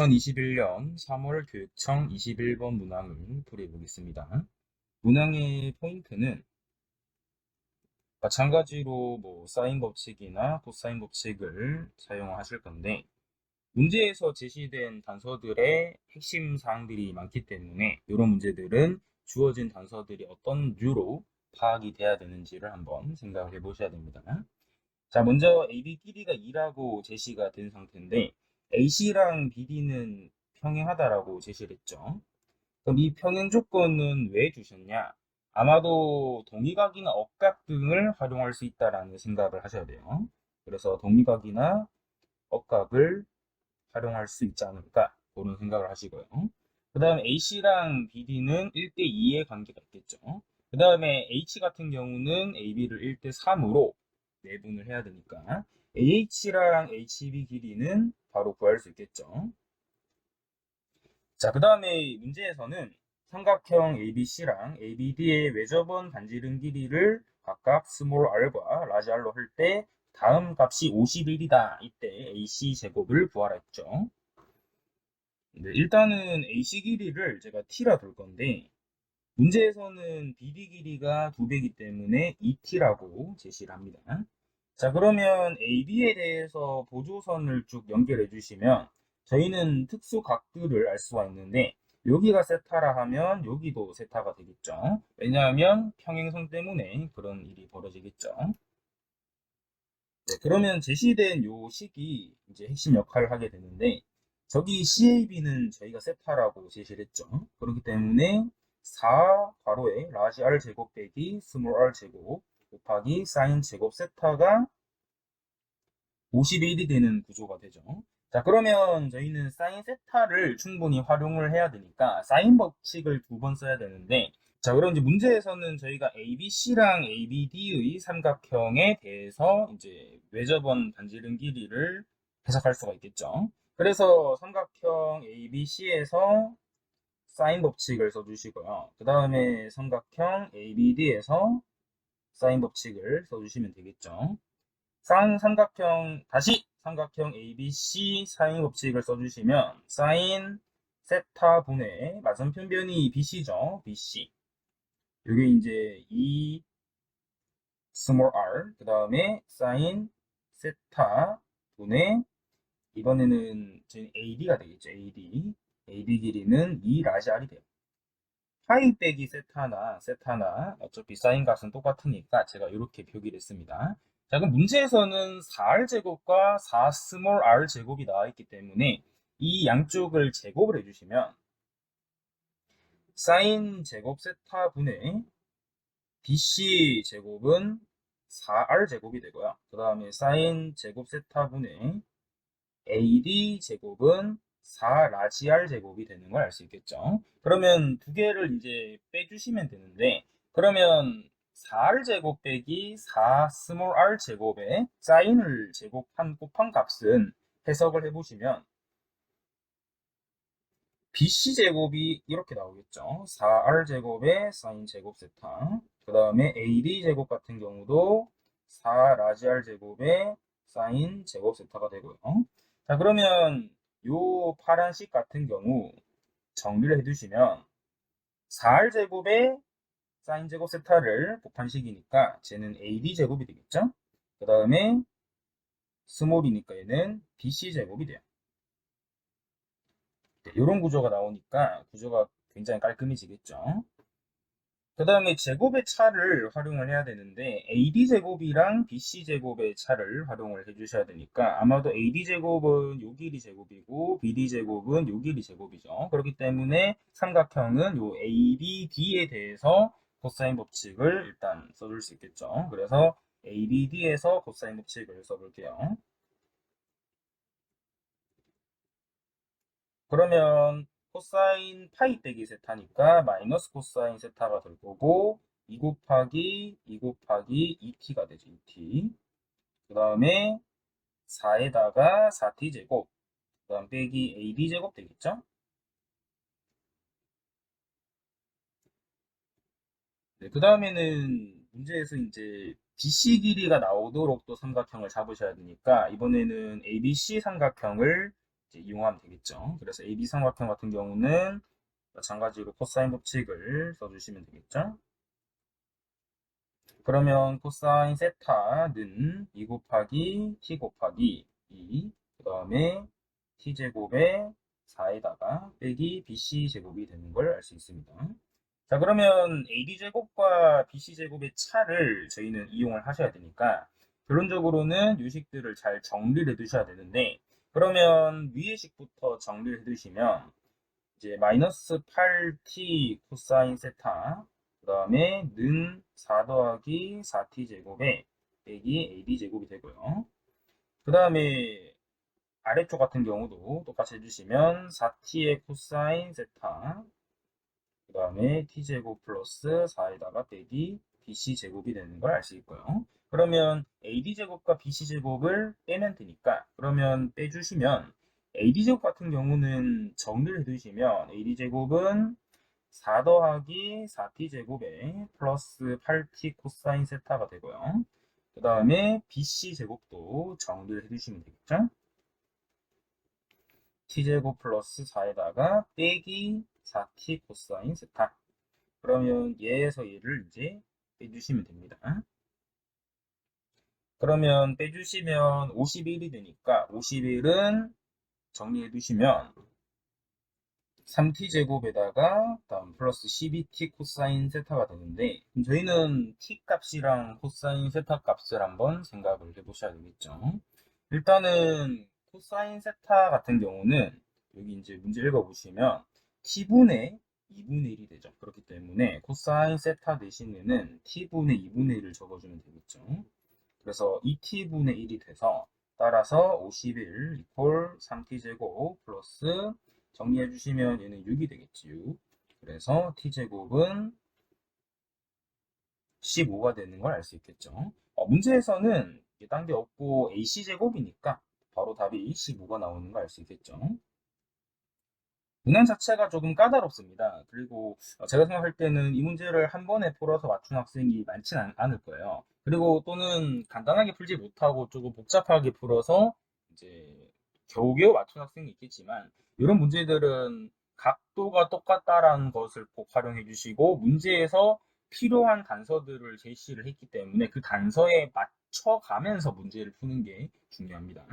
2021년 3월 교육청 21번 문항을 풀이해보겠습니다. 문항의 포인트는 마찬가지로 사인 법칙이나 코사인 법칙을 사용하실 건데, 문제에서 제시된 단서들의 핵심 사항들이 많기 때문에 이런 문제들은 주어진 단서들이 어떤 류로 파악이 돼야 되는지를 한번 생각을 해보셔야 됩니다. 자, 먼저 AB 길이가 2라고 제시가 된 상태인데 AC랑 BD는 평행하다라고 제시를 했죠. 그럼 이 평행 조건은 왜 주셨냐? 아마도 동위각이나 억각 등을 활용할 수 있다라는 생각을 하셔야 돼요. 그래서 동위각이나 억각을 활용할 수 있지 않을까 그런 생각을 하시고요. 그 다음에 AC랑 BD는 1대2의 관계가 있겠죠. 그 다음에 H 같은 경우는 AB를 1대3으로 내분을 해야 되니까 AH랑 HB 길이는 바로 구할 수 있겠죠. 자, 그 다음에 문제에서는 삼각형 ABC랑 ABD의 외접원 반지름 길이를 각각 스몰 r과 라지 r로 할 때 다음 값이 51이다. 이때 AC 제곱을 구하라 했죠. 네, 일단은 AC 길이를 제가 T라 둘 건데 문제에서는 BD 길이가 2배이기 때문에 2T라고 제시를 합니다. 자, 그러면 AB에 대해서 보조선을 쭉 연결해 주시면 저희는 특수 각들을 알 수가 있는데 여기가 세타라 하면 여기도 세타가 되겠죠. 왜냐하면 평행선 때문에 그런 일이 벌어지겠죠. 네, 그러면 제시된 요 식이 이제 핵심 역할을 하게 되는데 저기 CAB는 저희가 세타라고 제시를 했죠. 그렇기 때문에 4 괄호에 라지 R 제곱 빼기 스몰 r 제곱 곱하기 사인 제곱 세타가 51이 되는 구조가 되죠. 자, 그러면 저희는 사인 세타를 충분히 활용을 해야 되니까 사인 법칙을 2번 써야 되는데 자, 그럼 이제 문제에서는 저희가 ABC랑 ABD의 삼각형에 대해서 이제 외접원 반지름 길이를 해석할 수가 있겠죠. 그래서 삼각형 ABC에서 사인 법칙을 써주시고요. 그 다음에 삼각형 ABD에서 사인 법칙을 써주시면 되겠죠. 다시 삼각형 ABC 사인 법칙을 써주시면 사인 세타 분의 맞은편 변이 BC죠. BC. 이게 이제 2 스몰 r 그 다음에 사인 세타 분의 이번에는 저희 AD가 되겠죠. AD 길이는 2 라지 r이 돼요. 파이 빼기 세타나 어차피 사인 값은 똑같으니까 제가 이렇게 표기를 했습니다. 자, 그럼 문제에서는 4r 제곱과 4 스몰 r 제곱이 나와 있기 때문에 이 양쪽을 제곱을 해주시면 사인 제곱 세타 분의 BC 제곱은 4r 제곱이 되고요. 그 다음에 사인 제곱 세타분의 AD 제곱은 4 라지 R 제곱이 되는 걸 알 수 있겠죠. 그러면 두 개를 이제 빼주시면 되는데 그러면 4R 제곱 빼기 4 스몰 r 제곱에 사인을 곱한 값은 해석을 해보시면 BC 제곱이 이렇게 나오겠죠. 4R 제곱에 사인 제곱 세타. 그 다음에 AD 제곱 같은 경우도 4 라지 R 제곱에 사인 제곱 세타가 되고요. 자, 그러면 요 파란색 같은 경우 정리를 해두시면 4R 제곱에 사인 제곱 세타를 곱한식이니까 쟤는 AD 제곱이 되겠죠. 그 다음에 스몰이니까 얘는 BC 제곱이 돼요. 이런 구조가 나오니까 구조가 굉장히 깔끔해지겠죠. 그 다음에 제곱의 차를 활용을 해야 되는데 AD제곱이랑 BC제곱의 차를 활용을 해주셔야 되니까 아마도 AD제곱은 요 길이 제곱이고 BD제곱은 요 길이 제곱이죠. 그렇기 때문에 삼각형은 요 ABD에 대해서 코사인 법칙을 일단 써줄 수 있겠죠. 그래서 ABD에서 코사인 법칙을 써볼게요. 그러면 코사인 파이 빼기 세타니까 마이너스 코사인 세타가 될 거고 2 곱하기 2 곱하기 2t가 되죠. 2t. 그 다음에 4에다가 4t 제곱. 그 다음 빼기 ad 제곱 되겠죠? 네, 그 다음에는 문제에서 이제 BC 길이가 나오도록 또 삼각형을 잡으셔야 되니까 이번에는 ABC 삼각형을 이제 이용하면 되겠죠. 그래서 AB 삼각형 같은 경우는 마찬가지로 코사인 법칙을 써주시면 되겠죠. 그러면 코사인 세타는 2 곱하기 t 곱하기 2, 그 다음에 t제곱에 4에다가 빼기 bc제곱이 되는 걸 알 수 있습니다. 자, 그러면 AD제곱과 BC제곱의 차를 저희는 이용을 하셔야 되니까 결론적으로는 요식들을 잘 정리를 해 두셔야 되는데, 그러면 위의 식부터 정리를 해 두시면 이제 마이너스 8t 코사인 세타, 그 다음에 는 4 더하기 4t 제곱에 빼기 AD 제곱이 되고요. 그 다음에 아래쪽 같은 경우도 똑같이 해주시면 4t의 코사인 세타, 그 다음에 t제곱 플러스 4에다가 빼기 bc제곱이 되는 걸 알 수 있고요. 그러면 ad제곱과 bc제곱을 빼면 되니까, 그러면 빼주시면 ad제곱 같은 경우는 정리를 해두시면 ad제곱은 4 더하기 4t제곱에 플러스 8t 코사인 세타가 되고요. 그 다음에 bc제곱도 정리를 해두시면 되겠죠. t제곱 플러스 4에다가 빼기 4t 코사인 세타. 그러면 얘에서 얘를 이제 빼주시면 됩니다. 그러면 빼주시면 51이 되니까 51은 정리해 두시면 3t제곱에다가 다음 플러스 12t 코사인 세타가 되는데, 그럼 저희는 t 값이랑 코사인 세타 값을 한번 생각을 해 보셔야 되겠죠. 일단은 코사인 세타 같은 경우는 여기 이제 문제 읽어 보시면 t분의 2분의 1이 되죠. 그렇기 때문에 코사인 세타 대신에는 t분의 2분의 1을 적어주면 되겠죠. 그래서 2t분의 1이 돼서 따라서 51 이퀄 3t제곱 플러스 정리해 주시면 얘는 6이 되겠지. 6. 그래서 t제곱은 15가 되는 걸 알 수 있겠죠. 문제에서는 딴 게 없고 ac제곱이니까 바로 답이 15가 나오는 걸 알 수 있겠죠. 문항 자체가 조금 까다롭습니다. 그리고 제가 생각할 때는 이 문제를 한 번에 풀어서 맞춘 학생이 많지는 않을 거예요. 그리고 또는 간단하게 풀지 못하고 조금 복잡하게 풀어서 이제 겨우겨우 맞춘 학생이 있겠지만, 이런 문제들은 각도가 똑같다라는 것을 꼭 활용해 주시고, 문제에서 필요한 단서들을 제시를 했기 때문에 그 단서에 맞춰가면서 문제를 푸는 게 중요합니다.